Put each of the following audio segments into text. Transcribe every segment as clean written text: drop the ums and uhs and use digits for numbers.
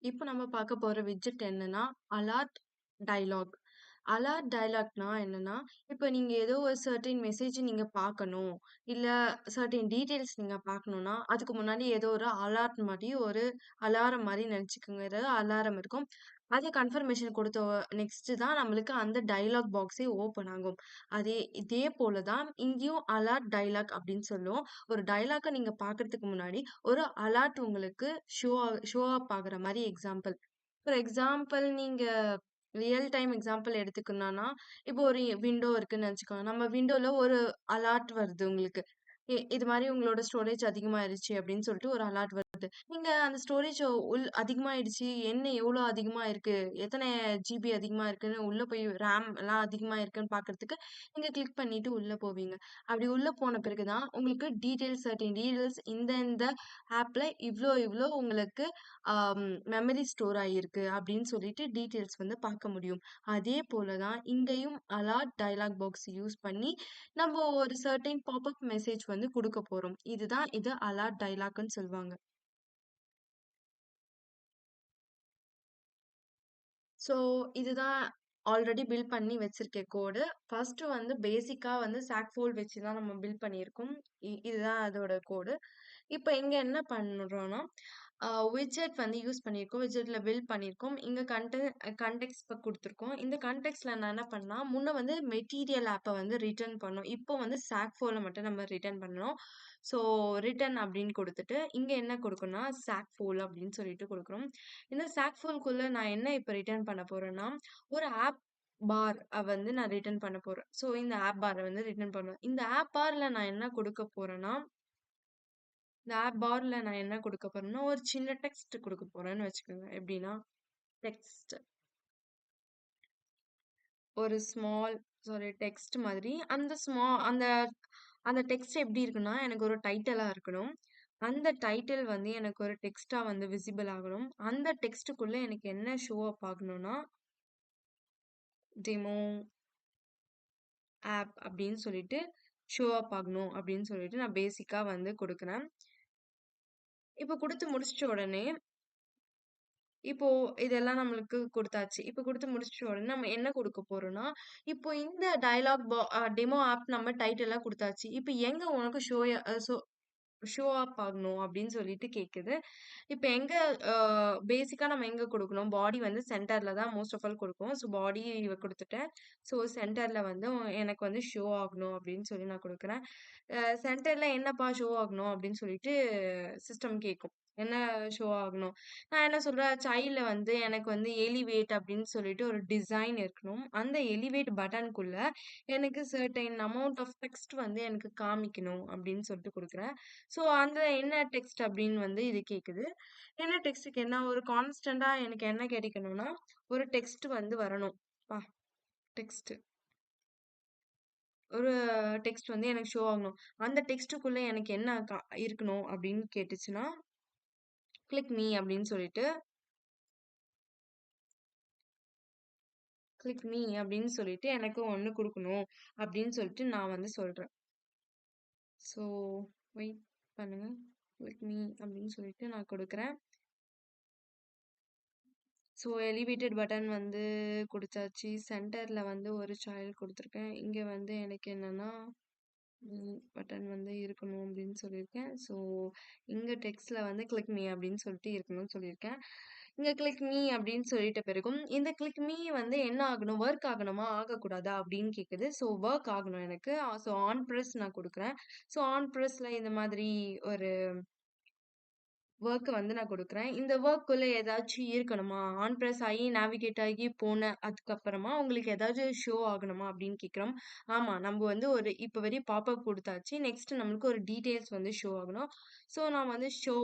இப்போ நம்ம பார்க்க போற விட்ஜெட் என்னன்னா, அலர்ட் டயலாக். அலர்ட் டயலாக்னா என்னன்னா, இப்போ நீங்க ஏதோ ஒரு சர்டைன் மெசேஜ் நீங்க பார்க்கணும், இல்ல சர்டைன் டீட்டெயில்ஸ் நீங்க பார்க்கணும்னா, அதுக்கு முன்னாடி ஏதோ ஒரு அலர்ட் மாரி ஒரு அலாரம் மாரி நெனச்சுக்கோங்க. ஏதாவது அலாரம் இருக்கும். அது கன்ஃபர்மேஷன் குடுத்த நெக்ஸ்ட் தான் நம்மளுக்கு அந்த டயலாக் பாக்ஸே ஓப்பன் ஆகும். இதே போல தான் இங்கேயும் அலர்ட் டயலாக் அப்படின்னு சொல்லுவோம். ஒரு டயலாக்க நீங்க பார்க்கறதுக்கு முன்னாடி ஒரு அலர்ட் உங்களுக்கு ஷோ அப் ஆகுற மாரி எக்ஸாம்பிள். ஃபார் எக்ஸாம்பிள் நீங்க ரியல் டைம் எக்ஸாம்பிள் எடுத்துக்கணும்னா, இப்போ ஒரு விண்டோ இருக்குன்னு நெனச்சுக்கோங்க. நம்ம விண்டோல ஒரு அலர்ட் வருது உங்களுக்கு. இது மாரி உங்களோட ஸ்டோரேஜ் அதிகமாயிருச்சு அப்படின்னு சொல்லிட்டு ஒரு அலர்ட் வருது. நீங்க அந்த ஸ்டோரேஜ் அதிகமாயிடுச்சு. என்ன எவ்வளோ அதிகமா இருக்கு? எத்தன ஜிபி அதிகமா இருக்குன்னு உள்ள போய் ரேம் எல்லாம் அதிகமா இருக்குன்னு பார்க்கறதுக்கு, நீங்க கிளிக் பண்ணிட்டு உள்ள போவீங்க. அப்படி உள்ள போன பிறகு தான் உங்களுக்கு சர்டைன் டீட்டெயில்ஸ் இந்த ஆப்ல இவ்ளோ இவ்ளோ உங்களுக்கு மெமரி ஸ்டோர் ஆகியிருக்கு அப்படின்னு சொல்லிட்டு டீட்டெயில்ஸ் வந்து பார்க்க முடியும். அதே போல தான் இங்கேயும் அலர்ட் டயலாக் பாக்ஸ் யூஸ் பண்ணி நம்ம ஒரு சர்டைன் பாப்அப் மெசேஜ் வந்து கொடுக்க போறோம். இது அலர்ட் டயலாக்ன்னு சொல்லுவாங்க. ஸோ இதுதான் ஆல்ரெடி பில்ட் பண்ணி வச்சிருக்க கோடு. ஃபர்ஸ்ட் வந்து பேசிக்கா வந்து சாக் ஃபோல்ட் வச்சு தான் நம்ம பில்ட் பண்ணியிருக்கோம். இதுதான் அதோட கோடு. இப்ப இங்க என்ன பண்றோம்னா, விட்ஜெட் வந்து யூஸ் பண்ணியிருக்கோம். விட்ஜெட்ல பில்ட் பண்ணியிருக்கோம். இங்க கன்டெக்ஸ்ட் குடுத்துருக்கோம். இந்த கன்டெக்ஸ்ட்ல நான் என்ன பண்ணேன்னா, முன்ன வந்து மெட்டீரியல் ஆப்ப வந்து ரிட்டர்ன் பண்ணோம். இப்போ வந்து சாக்ஃபோல மட்டும் நம்ம ரிட்டர்ன் பண்ணணும். ஸோ ரிட்டர்ன் அப்படின்னு குடுத்துட்டு, இங்க என்ன குடுக்கணும்னா, சாக்ஃபோல் அப்படின்னு சொல்லிட்டு குடுக்குறோம். இந்த சாக்ஃபோல்குள்ள நான் என்ன இப்ப ரிட்டர்ன் பண்ண போறேன்னா, ஒரு ஆப் பார் வந்து நான் ரிட்டர்ன் பண்ண போறேன். ஸோ இந்த ஆப் பார வந்து ரிட்டர்ன் பண்ணுவேன். இந்த ஆப் பார்ல நான் என்ன குடுக்க போறேன்னா இந்த ஆப் பார்ல நான் என்ன குடுக்க போறேன்னா, ஒரு சின்ன டெக்ஸ்ட் குடுக்க போறேன்னு வச்சுக்கோங்க. எப்படின்னா, டெக்ஸ்ட் ஒரு ஸ்மால் டெக்ஸ்ட் மாதிரி. அந்த அந்த டெக்ஸ்ட் எப்படி இருக்குன்னா, எனக்கு ஒரு டைட்டிலா இருக்கணும். அந்த டைட்டில் வந்து எனக்கு ஒரு டெக்ஸ்ட்டா வந்து விசிபிள் ஆகணும். அந்த டெக்ஸ்ட்டுக்குள்ள எனக்கு என்ன ஷோ அப் ஆகணும்னா, டெமோ ஆப் அப்படின்னு சொல்லிட்டு ஷோ அப் ஆகணும் அப்படின்னு சொல்லிட்டு நான் பேசிக்கா வந்து குடுக்குறேன். இப்போ குடுத்து முடிச்ச உடனே இப்போ இதெல்லாம் நம்மளுக்கு குடுத்தாச்சு. இப்ப குடுத்து முடிச்ச உடனே நம்ம என்ன குடுக்க போறோம்னா, இப்போ இந்த டயலாக் டெமோ ஆப் நம்ம டைட்டிலா குடுத்தாச்சு. இப்ப எங்க உனக்கு ஷோ அப் ஆகணும் அப்படின்னு சொல்லிட்டு கேக்குது. இப்ப எங்க அ பேசிக்கா நம்ம எங்க குடுக்கணும்? பாடி வந்து சென்டர்ல தான் மோஸ்ட் ஆஃப் ஆல் குடுப்போம். ஸோ பாடி குடுத்துட்டேன். ஸோ சென்டர்ல வந்து எனக்கு வந்து ஷோ ஆகணும் அப்படின்னு சொல்லி நான் குடுக்குறேன். சென்டர்ல என்னப்பா ஷோ ஆகணும் அப்படின்னு சொல்லிட்டு சிஸ்டம் கேக்கும். என்ன ஷோ ஆகணும்? நான் என்ன சொல்றேன், சைல்ட்ல வந்து எனக்கு வந்து எலிவேட் அப்படின்னு சொல்லிட்டு ஒரு டிசைன் இருக்கணும். அந்த எலிவேட் பட்டனுக்குள்ள எனக்கு சர்டைன் அமௌண்ட் ஆஃப் டெக்ஸ்ட் வந்து எனக்கு காமிக்கணும் அப்படின்னு சொல்லிட்டு குடுக்குறேன். ஸோ அந்த என்ன டெக்ஸ்ட் அப்படின்னு வந்து இது கேக்குது. என்ன டெக்ஸ்ட்டுக்கு என்ன ஒரு கான்ஸ்டன்டா எனக்கு என்ன கிடைக்கணும்னா, ஒரு டெக்ஸ்ட் வந்து வரணும். அப்பா! டெக்ஸ்ட். ஒரு டெக்ஸ்ட் வந்து எனக்கு ஷோ ஆகணும். அந்த டெக்ஸ்ட்டுக்குள்ள எனக்கு என்ன இருக்கணும் அப்படின்னு கேட்டுச்சுன்னா, கிளிக் மீ அப்படின்னு சொல்லிட்டு கிளிக் மீ அப்படின்னு சொல்லிட்டு எனக்கு ஒண்ணு குடுக்கணும் அப்படின்னு சொல்லிட்டு நான் வந்து சொல்றேன். ஸோ வெயிட் பண்ணுங்க. கிளிக் மீ அப்படின்னு சொல்லிட்டு நான் குடுக்குறேன். ஸோ எலிவேட்டட் பட்டன் வந்து குடுத்தாச்சு. சென்டர்ல வந்து ஒரு சைல்ட் குடுத்துருக்கேன். இங்க வந்து எனக்கு என்னன்னா பட்டன் வந்து இருக்கணும் அப்படின்னு சொல்லியிருக்கேன். ஸோ இங்க டெக்ஸ்ட்ல வந்து கிளிக் மீ அப்படின்னு சொல்லிட்டு இருக்கணும்னு சொல்லியிருக்கேன். இங்க கிளிக் மீ அப்படின்னு சொல்லிட்ட பிறகும், இந்த கிளிக் மீ வந்து என்ன ஆகணும்? வொர்க் ஆகணுமா? ஆகக்கூடாதா? அப்படின்னு கேக்குது. ஸோ வொர்க் ஆகணும் எனக்கு. ஸோ ஆன் பிரஸ் நான் குடுக்குறேன். ஸோ ஆன் பிரஸ்ல இந்த மாதிரி ஒரு வொர்க் வந்து நான் குடுக்குறேன். இந்த வொர்க்குள்ள ஏதாச்சும் இருக்கணுமா? ஆன் பிரஸ் ஆகி, நேவிகேட் ஆகி போன அதுக்கப்புறமா உங்களுக்கு ஏதாவது ஷோ ஆகணுமா? அப்படின்னு கேட்கிறோம். ஆமா. நம்ப வந்து இப்ப வரையும் பாப்பப் குடுத்தாச்சு. நெக்ஸ்ட் நம்மளுக்கு ஒரு டீட்டெயில்ஸ் வந்து ஷோ ஆகணும். ஸோ நான் வந்து ஷோ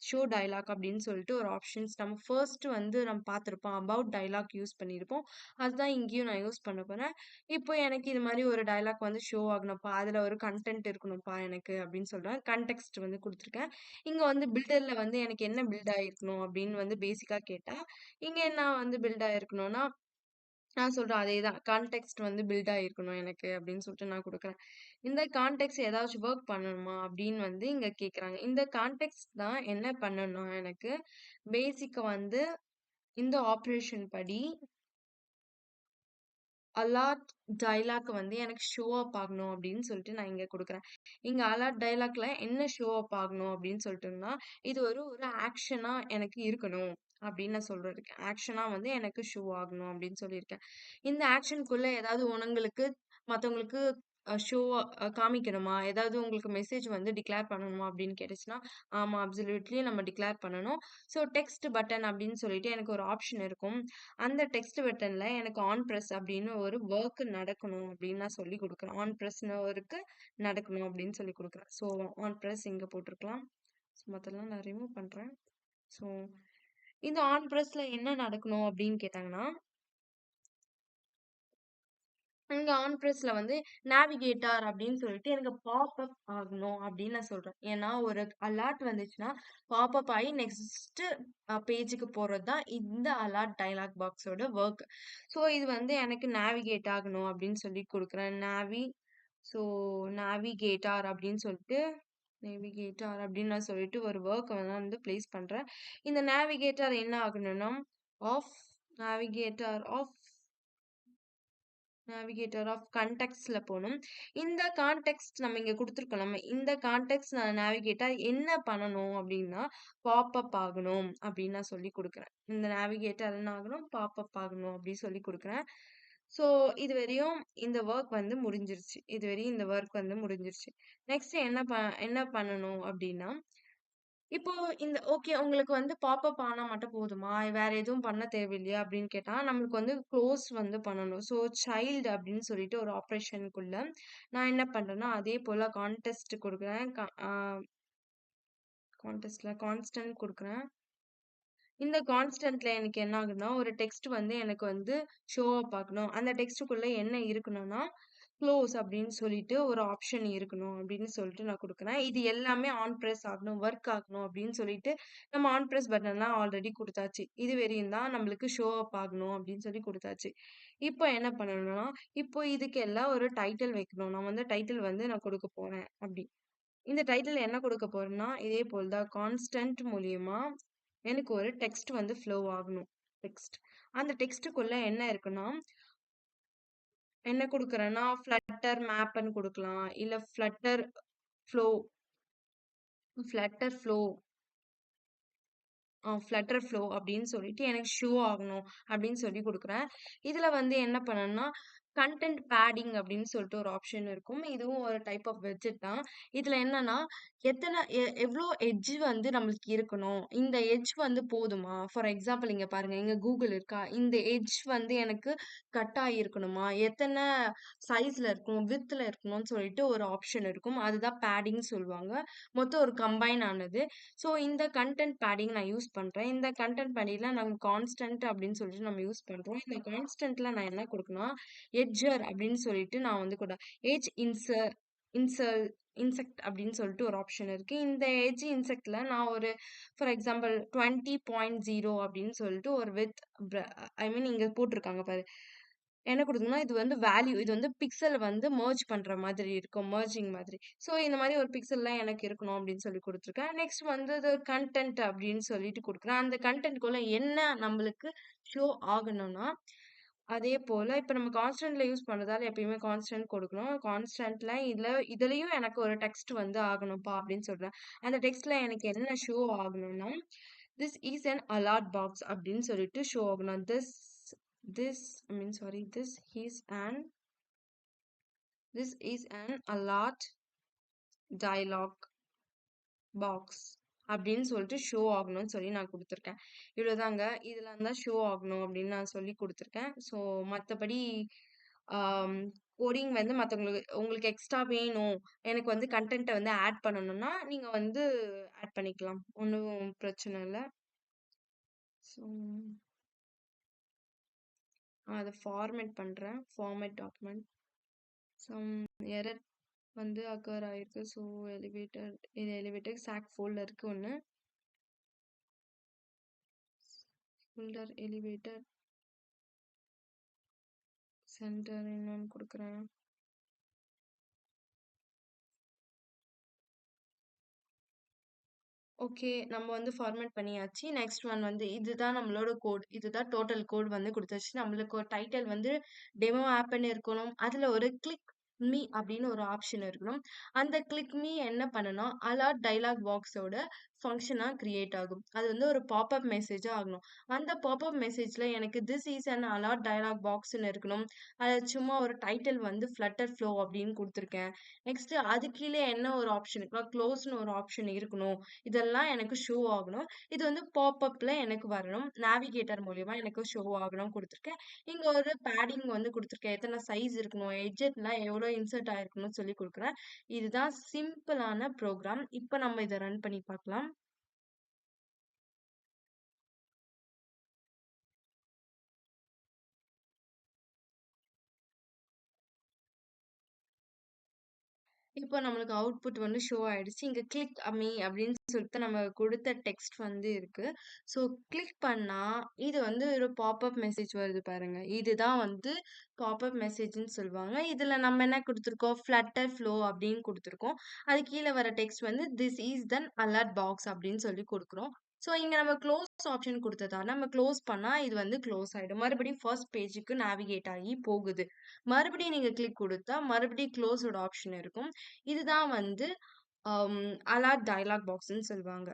ஷோ டயலாக் அப்படின்னு சொல்லிட்டு ஒரு ஆப்ஷன்ஸ் நம்ம ஃபர்ஸ்ட் வந்து நம்ம பார்த்திருப்போம். அபௌட் டயலாக் யூஸ் பண்ணியிருப்போம். அதுதான் இங்கேயும் நான் யூஸ் பண்ண போறேன். இப்போ எனக்கு இது மாரி ஒரு டயலாக் வந்து ஷோ ஆகணும்ப்பா. அதுல ஒரு கன்டென்ட் இருக்கணும்ப்பா எனக்கு அப்படின்னு சொல்றேன். கான்டெக்ஸ்ட் வந்து குடுத்துருக்கேன். இங்க வந்து பில்டர்ல வந்து எனக்கு என்ன பில்ட் ஆயிருக்கணும் அப்படின்னு வந்து பேசிக்கா கேட்டா, இங்க என்ன வந்து பில்ட் ஆயிருக்கணும்னா நான் சொல்றேன் அதேதான். கான்டெக்ஸ்ட் வந்து பில்ட் ஆயிருக்கணும் எனக்கு அப்படின்னு சொல்லிட்டு நான் குடுக்குறேன். இந்த கான்டெக்ஸ்ட் ஏதாச்சும் வொர்க் பண்ணணுமா? அப்படின்னு வந்து இங்க கேட்குறாங்க. இந்த கான்டெக்ஸ்ட் தான் என்ன பண்ணணும் எனக்கு, பேசிக்கா வந்து இந்த ஆப்பரேஷன் படி அலார்ட் டயலாக் வந்து எனக்கு ஷோ அப் ஆகணும் அப்படின்னு சொல்லிட்டு நான் இங்க குடுக்குறேன். இங்க அலார்ட் டயலாக்ல என்ன ஷோ அப் ஆகணும் அப்படின்னு சொல்லிட்டோம்னா, இது ஒரு ஒரு ஆக்ஷனா எனக்கு இருக்கணும் அப்படின்னு நான் சொல்லிருக்கேன். ஆக்ஷனா வந்து எனக்கு ஷோ ஆகணும் அப்படின்னு சொல்லியிருக்கேன். இந்த ஆக்ஷனுக்குள்ள ஏதாவது உங்களுக்கு மத்தவங்களுக்கு ஷோ காமிக்கணுமா? ஏதாவது உங்களுக்கு மெசேஜ் வந்து டிக்ளேர் பண்ணணுமா அப்படின்னு கேட்டுச்சுன்னா, ஆமா அப்சல்யூட்லி நம்ம டிக்ளேர் பண்ணணும். ஸோ டெக்ஸ்ட் பட்டன் அப்படின்னு சொல்லிட்டு எனக்கு ஒரு ஆப்ஷன் இருக்கும். அந்த டெக்ஸ்ட் பட்டன்ல எனக்கு ஆன் பிரஸ் அப்படின்னு ஒரு வொர்க் நடக்கணும் அப்படின்னு நான் சொல்லிக் குடுக்குறேன். ஆன் பிரஸ்ன்னு ஒர்க் நடக்கணும் அப்படின்னு சொல்லிக் குடுக்குறேன். ஸோ ஆன் பிரஸ் இங்க போட்டுருக்கலாம். ஸோ மத்ததெல்லாம் நான் ரிமூவ் பண்றேன். ஸோ இந்த ஆன் பிரஸ்ல என்ன நடக்கணும் அப்படின்னு கேட்டாங்கன்னா, இங்க ஆன் பிரஸ்ல வந்து நேவிகேட்டர் அப்படின்னு சொல்லிட்டு எனக்கு பாப் அப் ஆகணும் அப்படின்னு நான் சொல்றேன். ஏன்னா ஒரு அலர்ட் வந்துச்சுன்னா பாப் அப் ஆகி நெக்ஸ்ட் பேஜுக்கு போறது தான் இந்த அலர்ட் டயலாக் பாக்ஸோட ஒர்க். ஸோ இது வந்து எனக்கு நேவிகேட் ஆகணும் அப்படின்னு சொல்லி கொடுக்குறேன். ஸோ நேவிகேட்டார் அப்படின்னு சொல்லிட்டு நேவிகேட்டார் அப்படின்னு நான் சொல்லிட்டு ஒரு ஒர்க் வந்து பிளேஸ் பண்றேன். இந்த நேவிகேட்டர் என்ன ஆகணும்னா of navigator of navigator of கான்டெக்ட்ஸ்ல போணும். இந்த கான்டெக்ஸ்ட் நம்ம இங்க குடுத்துருக்கோம். நம்ம இந்த கான்டெக்ஸ்ட் நேவிகேட்டர் என்ன பண்ணணும் அப்டின்னா, பாப் அப் ஆகணும் அப்டின்னு நான் சொல்லிக் குடுக்குறேன். இந்த நேவிகேட்டர் என்ன ஆகணும்? பாப் அப் ஆகணும் அப்டி சொல்லிக் குடுக்குறேன். ஸோ இதுவரையும் இந்த வொர்க் வந்து முடிஞ்சிருச்சு. இதுவரையும் இந்த வொர்க் வந்து முடிஞ்சிருச்சு. நெக்ஸ்ட் என்ன பண்ணணும் அப்டின்னா, இப்போ இந்த ஓகே உங்களுக்கு வந்து பாப்பப் ஆனா மட்டும் போதுமா? வேற எதுவும் பண்ண தேவையில்லையா? அப்படின்னு கேட்டா, நம்மளுக்கு வந்து குளோஸ் வந்து பண்ணணும். ஸோ சைல்டு அப்படின்னு சொல்லிட்டு ஒரு ஆப்பரேஷனுக்குள்ள நான் என்ன பண்றேன்னா, அதே போல கான்டெஸ்ட் குடுக்குறேன். கான்டெஸ்ட்ல கான்ஸ்டன்ட் குடுக்குறேன். இந்த கான்ஸ்டன்ட்ல எனக்கு என்ன ஆகுதுன்னா, ஒரு டெக்ஸ்ட் வந்து எனக்கு வந்து ஷோ அப் ஆகணும். அந்த டெக்ஸ்ட்டுக்குள்ள என்ன இருக்கணும்னா, குளோஸ் அப்படின்னு சொல்லிட்டு ஒரு ஆப்ஷன் இருக்கணும் அப்படின்னு சொல்லிட்டு நான் குடுக்குறேன். இது எல்லாமே ஆன் பிரஸ் ஆகணும், ஒர்க் ஆகணும் அப்படின்னு சொல்லிட்டு நம்ம ஆன் பிரஸ் பட்டன்லாம் ஆல்ரெடி குடுத்தாச்சு. இது வரையும் தான் நம்மளுக்கு ஷோ அப் ஆகணும் அப்படின்னு சொல்லி குடுத்தாச்சு. இப்போ என்ன பண்ணணும்னா, இப்போ இதுக்கு எல்லாம் ஒரு டைட்டில் வைக்கணும். நான் வந்து டைட்டில் வந்து நான் குடுக்க போறேன் அப்படி. இந்த டைட்டில் என்ன குடுக்க போறேன்னா, இதே போல் தான் கான்ஸ்டன்ட் மூலியமா எனக்கு ஒரு டெக்ஸ்ட் வந்து ஃப்ளோ ஆகணும். டெக்ஸ்ட். அந்த டெக்ஸ்ட்டுக்குள்ள என்ன இருக்குன்னா, என்ன குடுக்குறேன்னா, ஃப்ளட்டர் மேப்ன்னு குடுக்கலாம். இல்ல flow flutter flow flutter flow அப்படின்னு சொல்லிட்டு எனக்கு ஷோ ஆகணும் அப்படின்னு சொல்லி குடுக்குறேன். இதுல வந்து என்ன பண்ணணும்னா, கன்டென்ட் பேடிங் அப்படின்னு சொல்லிட்டு ஒரு ஆப்ஷன் இருக்கும். இதுவும் ஒரு டைப் ஆஃப் வெட்ஜெட் தான். இதுல என்னன்னா, எவ்ளோ எட்ஜ் வந்து நம்மளுக்கு இருக்கணும். இந்த எட்ஜ் வந்து போதுமா? ஃபார் எக்ஸாம்பிள் இங்க பாருங்க. இங்க கூகுள் இருக்கா? இந்த எட்ஜ் வந்து எனக்கு கட் ஆகியிருக்கணுமா? எத்தன சைஸ்ல இருக்கணும்? விட்த்ல இருக்கணும்னு சொல்லிட்டு ஒரு ஆப்ஷன் இருக்கும். அதுதான் பேடிங்ன்னு சொல்லுவாங்க. மொத்தம் ஒரு கம்பைன் ஆனது. ஸோ இந்த கன்டென்ட் பேடிங் நான் யூஸ் பண்றேன். இந்த கன்டென்ட் பேடிங்ல நம்ம கான்ஸ்டன்ட் அப்படின்னு சொல்லிட்டு நம்ம யூஸ் பண்றோம். இந்த கான்ஸ்டன்ட்ல நான் என்ன குடுக்கணும்னா, எட்ஜர் அப்படின்னு சொல்லிட்டு நான் வந்து எட்ஜ் இன்சல் இன்செக்ட் அப்படின்னு சொல்லிட்டு ஒரு ஆப்ஷன் இருக்கு. இந்த எட்ஜ் இன்செக்ட்ல நான் ஒரு ஃபார் எக்ஸாம்பிள் 20.0 அப்படின்னு சொல்லிட்டு ஒரு ஐ மீன் இங்க போட்டிருக்காங்க பாரு. என்ன குடுக்கணும்னா, இது வந்து வேல்யூ. இது வந்து பிக்சல் வந்து மெர்ஜ் பண்ற மாதிரி இருக்கும். மெர்ஜிங் மாதிரி. ஸோ இந்த மாரி ஒரு பிக்சல்லாம் எனக்கு இருக்கணும் அப்படின்னு சொல்லி குடுத்துருக்கேன். நெக்ஸ்ட் வந்து இது கன்டென்ட் அப்படின்னு சொல்லிட்டு குடுக்குறேன். அந்த கன்டென்ட்குள்ள என்ன நம்மளுக்கு ஷோ ஆகணும்னா, அதே போல இப்ப நம்ம கான்ஸ்டன்ட்ல யூஸ் பண்றதால எப்பயுமே கான்ஸ்டன்ட் கொடுக்கணும். கான்ஸ்டன்ட்ல இதுலயும் எனக்கு ஒரு டெக்ஸ்ட் வந்து ஆகணும்ப்பா அப்படின்னு சொல்றேன். அந்த டெக்ஸ்ட்ல எனக்கு என்ன ஷோ ஆகணும்னா, this is an alert box அப்படின்னு சொல்லிட்டு ஷோ ஆகணும். This is an alert dialog box அப்படின்னு சொல்லிட்டு ஷோ ஆகணும்னு சொல்லி நான் குடுத்துருக்கேன். இவ்வளோதாங்க. இதெல்லாம் தான் ஷோ ஆகணும் அப்படின்னு நான் சொல்லி குடுத்துருக்கேன். ஸோ மத்தபடி ஆம் கோடிங் வந்து மத்தவங்களுக்கு உங்களுக்கு எக்ஸ்ட்ரா வேணும். எனக்கு வந்து கன்டென்ட்ட வந்து ஆட் பண்ணணும்னா, நீங்க வந்து ஆட் பண்ணிக்கலாம். ஒண்ணும் பிரச்சனை இல்ல. ஸோ அத ஃபார்மேட் பண்றேன். Format document. சம் எரர் வந்து அக்கர் ஆயிருக்கு. ஸோ எலிவேட்டட் சாக் ஃபோல்டருக்கு ஒண்ணு. ஃபோல்டர் எலிவேட்டர் சென்டர் இன்னொன்னு குடுக்குறேன். ஓகே. நம்ம வந்து ஃபார்மேட் பண்ணியாச்சு. நெக்ஸ்ட் ஒன் வந்து இதுதான் நம்மளோட கோட். இதுதான் டோட்டல் கோட் வந்து குடுத்தாச்சு. நம்மளுக்கு ஒரு டைட்டில் வந்து டெமோ ஆப்ன்னு இருக்கணும். அதுல ஒரு கிளிக் மீ அப்படின்னு ஒரு ஆப்ஷன் இருக்கணும். அந்த கிளிக் மீ என்ன பண்ணும்னா, அலர்ட் டயலாக் பாக்ஸோட ஃபங்ஷனா கிரியேட் ஆகும். அது வந்து ஒரு பாப்அப் மெசேஜா ஆகணும். அந்த பாப்அப் மெசேஜ்ல எனக்கு this is an alert dialog பாக்ஸ்ன்னு இருக்கணும். அதுல சும்மா ஒரு டைட்டில் வந்து ஃப்ளட்டர் ஃப்ளோ அப்படின்னு குடுத்துருக்கேன். நெக்ஸ்ட் அது கீழ என்ன ஒரு ஆப்ஷன் இருக்குன்னா, க்ளோஸ்ன்னு ஒரு ஆப்ஷன் இருக்கணும். இதெல்லாம் எனக்கு ஷோ ஆகணும். இது வந்து பாப்அப்ல எனக்கு வரணும். நேவிகேட்டர் மூலியமா எனக்கு ஷோ ஆகணும் குடுத்துருக்கேன். இங்க ஒரு பேடிங் வந்து குடுத்துருக்கேன். எத்தன சைஸ் இருக்கணும், எட்ஜெட்லாம் எவ்வளோ இன்சர்ட் ஆயிருக்கணும்னு சொல்லி குடுக்குறேன். இதுதான் சிம்பிளான ப்ரோகிராம். இப்ப நம்ம இத ரன் பண்ணி பார்க்கலாம். இப்போ நம்மளுக்கு அவுட்புட் வந்து ஷோ ஆயிடுச்சு. இங்க கிளிக் மீ அப்படின்னு சொல்லிட்டு நம்ம குடுத்த டெக்ஸ்ட் வந்து இருக்கு. ஸோ கிளிக் பண்ணா, இது வந்து ஒரு பாப்அப் மெசேஜ் வருது பாருங்க. இதுதான் வந்து பாப்அப் மெசேஜ்ன்னு சொல்லுவாங்க. இதுல நம்ம என்ன குடுத்துருக்கோம், ஃப்ளட்டர் ஃப்ளோ அப்படின்னு குடுத்துருக்கோம். அது கீழ வர டெக்ஸ்ட் வந்து this is the alert box அப்படின்னு சொல்லி குடுக்குறோம். ஸோ இங்க நம்ம க்ளோஸ் ஆப்ஷன் குடுத்ததால நம்ம க்ளோஸ் பண்ணா இது வந்து க்ளோஸ் ஆயிடும். மறுபடியும் ஃபர்ஸ்ட் பேஜுக்கு நேவிகேட் ஆகி போகுது. மறுபடியும் நீங்க கிளிக் குடுத்தா, மறுபடியும் க்ளோஸோட ஆப்ஷன் இருக்கும். இதுதான் வந்து அலர்ட் டயலாக் பாக்ஸ்ன்னு சொல்லுவாங்க.